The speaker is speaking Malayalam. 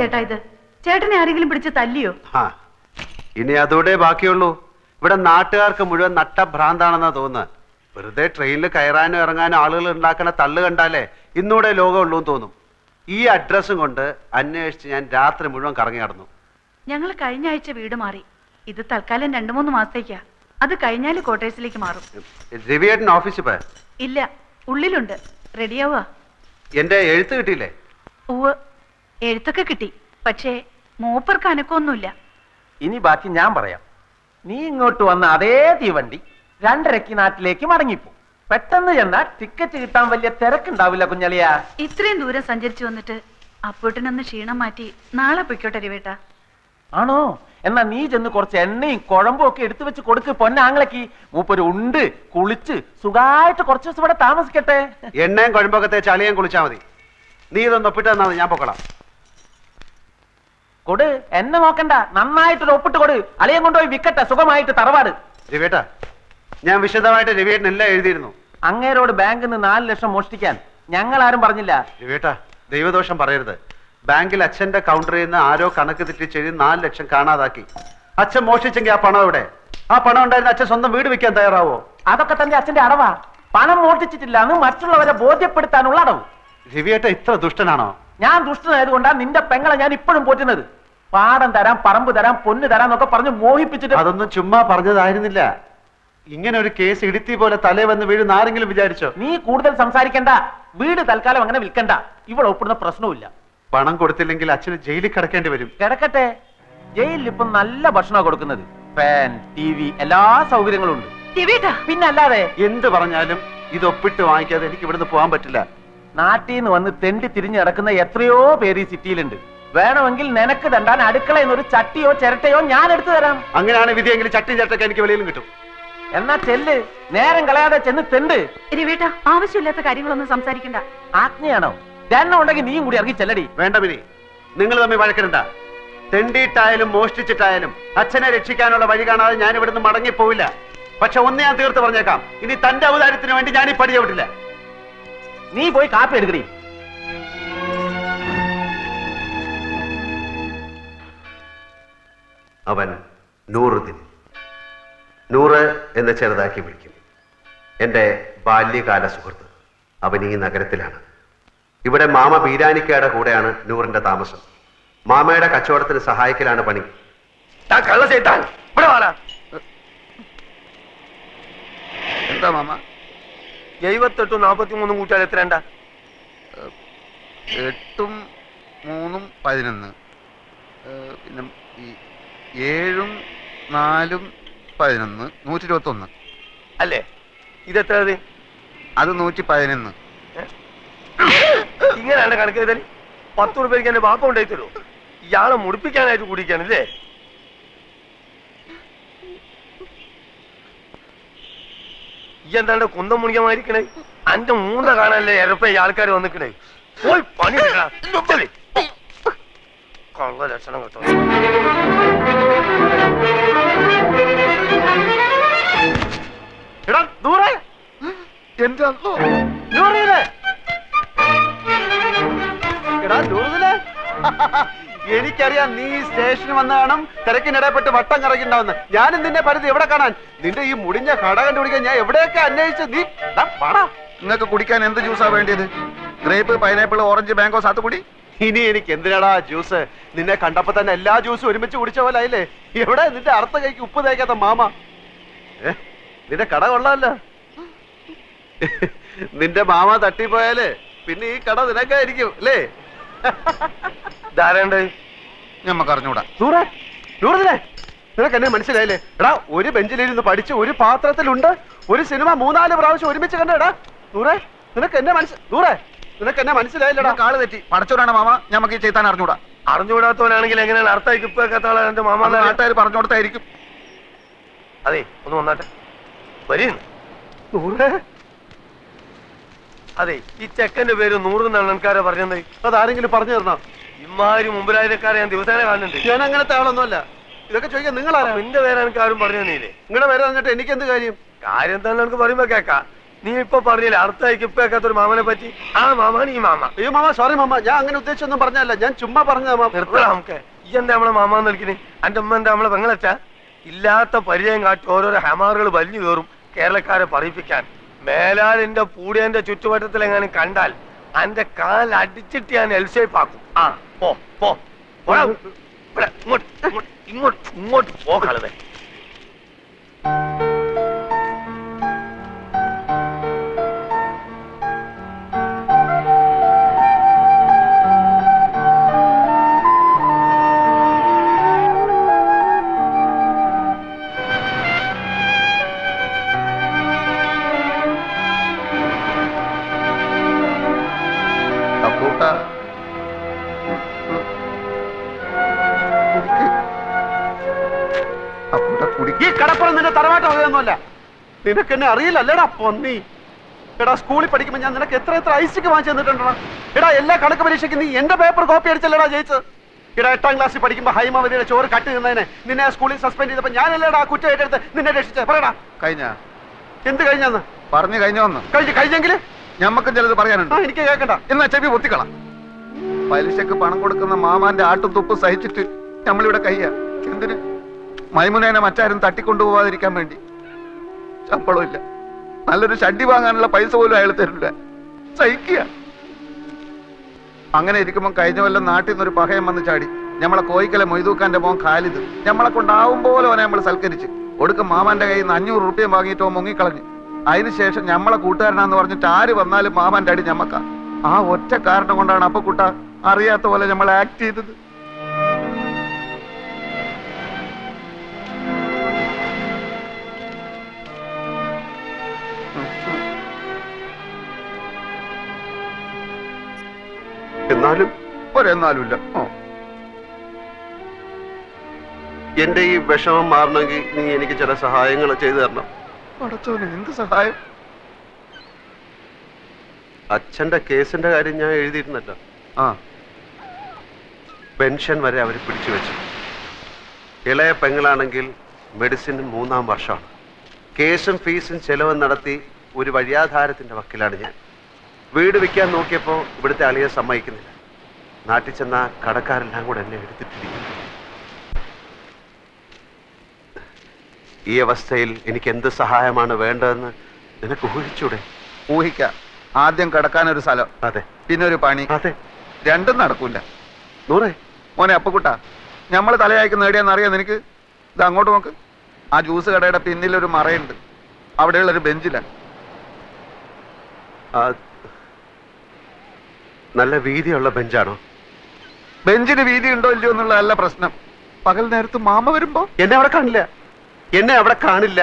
ചേട്ടാ ഇത്? ചേട്ടനെ ആരെങ്കിലും പിടിച്ച് തല്ലിയോ? ഇനി അതോടെ ബാക്കിയുള്ളൂ. ഇവിടെ നാട്ടുകാർക്ക് മുഴുവൻ നട്ടഭ്രാന്താണെന്നാ തോന്നുന്നത്. വെറുതെ ട്രെയിനിൽ കയറാനും ഇറങ്ങാനും ആളുകൾ ഉണ്ടാക്കുന്ന തള്ളു കണ്ടാലേ ഇന്നൂടെ ലോകമുള്ളൂ എന്ന് തോന്നും. ഈ അഡ്രസ്സും കൊണ്ട് അന്വേഷിച്ച് ഞാൻ രാത്രി മുഴുവൻ കറങ്ങി നടന്നു. ഞങ്ങൾ കഴിഞ്ഞ ആഴ്ച വീട് മാറി. ഇത് തൽക്കാലം 2-3 മാസത്തേക്കാ. അത് കഴിഞ്ഞാൽ കോട്ടേഴ്സിലേക്ക് മാറും. രവിയേട്ടൻ ഓഫീസിൽ പോയ? ഇല്ല, ഉള്ളിലുണ്ട്. റെഡിയാവുക. എന്റെ എഴുത്ത് കിട്ടിയില്ലേ? ഉവ്, എഴുത്തൊക്കെ കിട്ടി. പക്ഷേ മൂപ്പർക്ക് അനക്കൊന്നുമില്ല. ഇനി ബാക്കി ഞാൻ പറയാം. നീ ഇങ്ങോട്ട് വന്ന അതേ തീവണ്ടി 2:30 നാട്ടിലേക്ക് മടങ്ങിപ്പോ. പെട്ടെന്ന് ചെന്നാ ടിക്കറ്റ് കിട്ടാൻ വലിയ തിരക്കുണ്ടാവില്ല കുഞ്ഞളിയാ. ഇത്രയും ദൂരം സഞ്ചരിച്ചു വന്നിട്ട് അപ്പോട്ടിനൊന്ന് ക്ഷീണം മാറ്റി നാളെ പൊയ്ക്കോട്ടെ രവേട്ട. ആണോ? എന്നാ നീ ചെന്ന് കുറച്ച് എണ്ണയും കുഴമ്പും ഒക്കെ എടുത്തു വെച്ച് കൊടുക്ക് പൊന്നാങ്ങളേക്ക്. മൂപ്പര് ഉണ്ട് കുളിച്ച് സുഖമായിട്ട് കുറച്ച് ദിവസം ഇവിടെ താമസിക്കട്ടെ. എണ്ണയും കുഴമ്പൊക്കെ തേച്ച് അളിയാൻ കുളിച്ചാ മതി. നീ ഇതൊന്ന് ഒപ്പിട്ട് തന്നാ മതി, ഞാൻ പൊക്കളാം. കൊട്, എന്നെ നോക്കണ്ട, നന്നായിട്ടൊരു ഒപ്പിട്ട് കൊട്. അളിയൻ കൊണ്ടുപോയി വിക്കട്ടെ സുഖമായിട്ട് തറവാട്. രവിയേട്ടാ, ഞാൻ വിശദമായിട്ട് രവിയേട്ടൻ എല്ലാം എഴുതിയിരുന്നു. അങ്ങേരോട് ബാങ്കിൽ നിന്ന് 4 ലക്ഷം മോഷ്ടിക്കാൻ ഞങ്ങൾ ആരും പറഞ്ഞില്ല. രവിയേട്ടാ, ദൈവദോഷം പറയരുത്. ബാങ്കിൽ അച്ഛന്റെ കൗണ്ടറിൽ നിന്ന് ആരോ കണക്ക് തെറ്റിച്ചെഴുതി 4 ലക്ഷം കാണാതാക്കി. അച്ഛൻ മോഷ്ടിച്ചെങ്കിൽ ആ പണം എവിടെ? ആ പണം ഉണ്ടായിരുന്ന അച്ഛൻ സ്വന്തം വീട് വെക്കാൻ തയ്യാറാവോ? അതൊക്കെ തന്റെ അച്ഛന്റെ അടവാ. പണം മോഷ്ടിച്ചിട്ടില്ല എന്ന് മറ്റുള്ളവരെ ബോധ്യപ്പെടുത്താനുള്ള അടവ്. രവിയേട്ട ഇത്ര ദുഷ്ടനാണോ? ഞാൻ ദുഷ്ടനായതുകൊണ്ടാണ് നിന്റെ പെങ്ങളെ ഞാൻ ഇപ്പോഴും പോറ്റുന്നത്. പാടം തരാം, പറമ്പ് തരാം, പൊന്ന് തരാം എന്നൊക്കെ പറഞ്ഞ് മോഹിപ്പിച്ചിട്ട്. അതൊന്നും ചുമ്മാ പറഞ്ഞതായിരുന്നില്ല. ഇങ്ങനെ ഒരു കേസ് ഇടുത്തി പോലെ തലേ വന്ന് വീഴുന്ന ആരെങ്കിലും വിചാരിച്ചോ? നീ കൂടുതൽ സംസാരിക്കണ്ട. വീട് തൽക്കാലം അങ്ങനെ വിൽക്കണ്ട. ഇവിടെ ഒപ്പിടുന്ന പ്രശ്നവുമില്ല. പണം കൊടുത്തില്ലെങ്കിൽ അച്ഛന് ജയിലിൽ കിടക്കേണ്ടി വരും. കിടക്കട്ടെ. ജയിലിൽ ഇപ്പം നല്ല ഭക്ഷണമാണ് കൊടുക്കുന്നത്. ഫാൻ, TV, എല്ലാ സൗകര്യങ്ങളും ഉണ്ട്. പിന്നെ അല്ലാതെ എന്ത് പറഞ്ഞാലും ഇത് ഒപ്പിട്ട് വാങ്ങിക്കാതെ എനിക്ക് ഇവിടുന്ന് പോകാൻ പറ്റില്ല. നാട്ടിൽ നിന്ന് വന്ന് തെണ്ടി തിരിഞ്ഞു നടക്കുന്ന എത്രയോ പേര് ഈ സിറ്റിയിലുണ്ട്. വേണമെങ്കിൽ നിനക്ക് തണ്ടാൻ അടുക്കളയിൽ നിന്ന് ഒരു ചട്ടിയോ ചിരട്ടയോ ഞാൻ എടുത്തു തരാം. അങ്ങനെയാണ് വിധിയെങ്കിൽ ചട്ടി ചിരട്ടൊക്കെ എനിക്ക് വെളിയിലും കിട്ടും. എന്നാ ചെല്ല്, നേരം കളയാതെ ചെന്ന് തെണ്ട്. രവേട്ട, ആവശ്യമില്ലാത്ത കാര്യങ്ങളൊന്നും സംസാരിക്കണ്ട. ആജ്ഞയാണോ? എണ്ണം ഉണ്ടെങ്കിൽ നീയും കൂടി ഇറങ്ങി ചെല്ലടി. വേണ്ട മിനി, നിങ്ങൾ തമ്മിൽ വഴക്കിടണ്ട. തെണ്ടിയിട്ടായാലും മോഷ്ടിച്ചിട്ടായാലും അച്ഛനെ രക്ഷിക്കാനുള്ള വഴി കാണാതെ ഞാൻ ഇവിടുന്ന് മടങ്ങിപ്പോവില്ല. പക്ഷെ ഒന്ന് ഞാൻ തീർത്ത് പറഞ്ഞേക്കാം, ഇനി തന്റെ ഔദാര്യത്തിന് വേണ്ടി ഞാൻ ഈ പടി ചവിട്ടില്ല. നീ പോയി കാപ്പി എടുക്കടി. അവൻ നൂറുദ്ദീൻ, 100 എന്ന് ചെറുതാക്കി വിളിക്കും. എന്റെ ബാല്യകാല സുഹൃത്ത്. അവൻ ഈ നഗരത്തിലാണ്. ഇവിടെ മാമ ബീരാനിക്കയുടെ കൂടെയാണ് നൂറിന്റെ താമസം. മാമയുടെ കച്ചവടത്തിന് സഹായിക്കലാണ് പണി. എന്താ മാമ? 78 43 കൂട്ടിയാൽ എത്രണ്ട? 8 3 11. പിന്നെ 7 4 11 121 അല്ലേ? ഇതെത്ര? അത് 111. ഇങ്ങനെയാണ് കണക്ക് ചെയ്താൽ 10 രൂപയ്ക്ക് എന്റെ ബാപ്പ ഉണ്ടായി തരൂ. ഇയാളെ മുടിപ്പിക്കാനായിട്ട് കുടിക്കാനല്ലേ? ഈ എന്താണ്ട് കുന്തം മുണിക്കമായിരിക്കണേ? അന്റെ മൂന്ന കാണാനല്ലേ എരപ്പ ആൾക്കാർ വന്നിക്കണേ. പോയി പണി കള്ള ലക്ഷണം കേട്ടോ. എനിക്കറിയാം നീ സ്റ്റേഷനിൽ വന്ന കാണും തിരക്കിനിടപെട്ട് വട്ടം കറങ്ങിണ്ടാവുന്ന. ഞാനും നിന്നെ പരിധി എവിടെ കാണാൻ? നിന്റെ ഈ മുടിഞ്ഞ കട കണ്ടുപിടിക്കാൻ ഞാൻ എവിടെയൊക്കെ അന്വേഷിച്ച്. നീ നിങ്ങൾക്ക് കുടിക്കാൻ എന്ത് ജ്യൂസാ വേണ്ടിയത്? ഗ്രേപ്പ്, പൈനാപ്പിൾ, ഓറഞ്ച്, മാംഗോ, സാത്തുകുടി? ഇനി എനിക്ക് എന്തിനാടാ ജ്യൂസ്? നിന്നെ കണ്ടപ്പോ തന്നെ എല്ലാ ജ്യൂസും ഒരുമിച്ച് കുടിച്ച പോലെ ആയില്ലേ? എവിടെ നിന്റെ അർത്ഥ കൈക്ക് ഉപ്പ് തേക്കാത്ത മാമ? നിന്റെ കട കൊള്ളാമല്ലോ. നിന്റെ മാമ തട്ടിപ്പോയാല് പിന്നെ ഈ കട നിനക്കായിരിക്കും അല്ലേ? ധാരണ്ട് ഞമ്മക്ക് അറിഞ്ഞൂടാ. നിനക്ക് എന്നെ മനസ്സിലായില്ലേ? എടാ, ഒരു ബെഞ്ചിലിരുന്ന് പഠിച്ച് ഒരു പാത്രത്തിലുണ്ട് ഒരു സിനിമ 3-4 പ്രാവശ്യം ഒരുമിച്ച് കണ്ടേടാ. നിനക്ക് എന്നെ മനസ്സിലായില്ലടാ. കാള് തെറ്റി. പടച്ചോരാണ് മാമ, ഞമ്മക്ക് ഈ ചെയ്താൻ അറിഞ്ഞൂടാ. അറിഞ്ഞുകൂടാത്തവനാണെങ്കിൽ എങ്ങനെയാണ് അർത്ഥമായി ഇപ്പൊക്കെത്താളെ എന്റെ മാമ നാട്ടുകാർ പറഞ്ഞു കൊടുത്തായിരിക്കും. അതെ, ഒന്ന് വന്നാട്ടെ. വരീ. അതെ, ഈ ചെക്കന്റെ പേര് 100 എന്നാണ് ആൾക്കാരെ പറഞ്ഞത്. അതാരെങ്കിലും പറഞ്ഞു തരണം. ഇമാതിരി മുമ്പിലായക്കാരെ ഞാൻ ദിവസേന കാണുന്നുണ്ട്. ഞാൻ അങ്ങനത്തെ ആളൊന്നുമല്ല. ഇതൊക്കെ ചോദിക്കാൻ നിങ്ങളാരാ? നിന്റെ പേര് എനിക്ക് ആരും പറഞ്ഞു തന്നില്ലേ? നിങ്ങളുടെ പേര് പറഞ്ഞിട്ട് എനിക്ക് എന്ത് കാര്യം? കാര്യം തന്നെ എനിക്ക് പറയുമ്പോ കേക്കാം. നീ ഇപ്പൊ പറഞ്ഞില്ല അടുത്തേക്ക് ഇപ്പൊ കേൾക്കാത്തൊരു മാമനെ പറ്റി ആ മാമാണ് ഈ മാമ. അയ്യോ മാമ സോറി മാമ, ഞാൻ അങ്ങനെ ഉദ്ദേശിച്ചൊന്നും പറഞ്ഞല്ല, ഞാൻ ചുമ്മാ പറഞ്ഞ നിർത്തണം നമുക്ക്. ഈ എന്താ നമ്മളെ മാമാന്ന് വിളിക്കണേ? എന്റെ അമ്മ എന്താ നമ്മളെ പെങ്ങളച്ചാ? ഇല്ലാത്ത പരിചയം കാട്ടി ഓരോരോ ഹമാറുകൾ വലിഞ്ഞു കയറും കേരളക്കാരെ പറയിപ്പിക്കാൻ. മേലാലിന്റെ പൂടിയന്റെ ചുറ്റുവട്ടത്തിലെങ്ങാനും കണ്ടാൽ എന്റെ കാൽ അടിച്ചിട്ട് ഞാൻ എൽഷേപ്പ് ആക്കും. ആ പോ പോ പോടാ. ഇവിടെ ഇങ്ങോട്ട് ഇങ്ങോട്ട് ഇങ്ങോട്ട് ഇങ്ങോട്ട് പോ കളവേ. ഈ കടപ്പുറം നിന്റെ തറവാട്ട് വകയൊന്നുമല്ല. നിനക്ക് എന്നെ അറിയില്ലല്ലേടാ പൊന്നി. എടാ സ്കൂളിൽ പഠിക്കുമ്പോൾ ഞാൻ നിനക്ക് എത്ര ഐസിക്ക് വാങ്ങിച്ചു തന്നിട്ടുണ്ടോ? എടാ എല്ലാ കണക്ക് പരീക്ഷയ്ക്ക് നീ എന്റെ പേപ്പർ കോപ്പി അടിച്ചല്ലേടാ ജയിച്ചത്. എടാ 8ാം ക്ലാസ്സിൽ പഠിക്കുമ്പോൾ ഹൈമാവതിയുടെ ചോറ് കട്ട് നിന്നതിനെ നിന്നെ സ്കൂളിൽ സസ്പെൻഡ് ചെയ്തപ്പോൾ ഞാനല്ലേടാ കുറ്റം ഏറ്റെടുത്ത് നിന്നെ രക്ഷിച്ചത്. പറയടാ കഴിഞ്ഞ എന്ത് കഴിഞ്ഞാന്ന് പറഞ്ഞു കഴിഞ്ഞോന്ന് കഴിഞ്ഞെങ്കിൽ ഞമ്മക്കും ചിലത് പറയാനുണ്ട്. എനിക്ക് കേൾക്കണ്ട. എന്നാ ചെവി പൊത്തിക്കള. പലിശക്ക് പണം കൊടുക്കുന്ന മാമാന്റെ ആട്ടും തുപ്പ് സഹിച്ചിട്ട് നമ്മളിവിടെ കയ്യ. എന്തിന്? മൈമുനേനെ മറ്റാരും തട്ടിക്കൊണ്ടുപോവാതിരിക്കാൻ വേണ്ടി. ശമ്പളം ഇല്ല, നല്ലൊരു ഷഡ്ഡി വാങ്ങാനുള്ള പൈസ പോലും അയാൾ തരില്ല. സഹിക്കുക. അങ്ങനെ ഇരിക്കുമ്പോൾ കഴിഞ്ഞ കൊല്ലം നാട്ടിൽ നിന്നൊരു പഹയം വന്ന് ചാടി. നമ്മളെ കോയിക്കലെ മൊയ്തൂക്കാന്റെ മോൻ ഖാലിദ് നമ്മളെ കൊണ്ടാവും പോലെ അവനെ നമ്മൾ സൽക്കരിച്ച് ഒടുക്കം മാമാന്റെ കയ്യിൽ നിന്ന് 500 റുപ്യ വാങ്ങിയിട്ടോ മുങ്ങിക്കളഞ്ഞു. അതിനുശേഷം നമ്മളെ കൂട്ടുകാരനാന്ന് പറഞ്ഞിട്ട് ആര് വന്നാലും മാമാന്റെ അടി ഞമ്മക്ക. ആ ഒറ്റ കാരണം കൊണ്ടാണ് അപ്പൊ കുട്ട അറിയാത്ത പോലെ നമ്മൾ ആക്ട് ചെയ്തത്. എന്നാലും ഒരെന്നാലുമില്ല. എന്റെ ഈ വിഷമം മാറണമെങ്കിൽ നീ എനിക്ക് ചില സഹായങ്ങൾ ചെയ്തു തരണം. അടച്ചോനെ എന്ത് സഹായം? അച്ഛന്റെ കേസിന്റെ കാര്യം ഞാൻ എഴുതിയിരുന്നല്ലോ. ആ പെൻഷൻ വരെ അവർ പിടിച്ചു വെച്ചു. ഇളയ പെങ്ങളാണെങ്കിൽ മെഡിസിൻ 3ാം വർഷമാണ്. കേസും ഫീസും ചെലവും നടത്തി ഒരു വഴിയാധാരത്തിന്റെ വക്കിലാണ് ഞാൻ. വീട് വിൽക്കാൻ നോക്കിയപ്പോൾ ഇവിടുത്തെ അളിയെ സമ്മതിക്കുന്നില്ല. നാട്ടിൽ ചെന്ന കടക്കാരെല്ലാം കൂടെ എന്നെ എടുത്തിട്ടിരിക്കുന്നു. ഈ അവസ്ഥയിൽ എനിക്ക് എന്ത് സഹായമാണ് വേണ്ടതെന്ന് നിനക്ക് ഊഹിച്ചൂടെ? ഊഹിക്കാം. ആദ്യം കിടക്കാനൊരു സ്ഥലം, അതെ, പിന്നെ ഒരു പണി. അതെ, രണ്ടും നടക്കൂല. നൂറേ മോനെ അപ്പക്കുട്ട, നമ്മള് തലയായിക്ക് നേടിയാന്ന് അറിയാം നിനക്ക്? ഇത് അങ്ങോട്ട് നോക്ക്. ആ ജ്യൂസ് കടയുടെ പിന്നിലൊരു മറയുണ്ട്. അവിടെയുള്ളൊരു ബെഞ്ചിലാണ്. നല്ല വീതിയുള്ള ബെഞ്ചാണോ? ബെഞ്ചിന് വീതി ഉണ്ടോ ഇല്ലയോ എന്നുള്ളതല്ല പ്രശ്നം. പകൽ നേരത്ത് മാമ വരുമ്പോ എന്നെ അവിടെ കാണില്ല.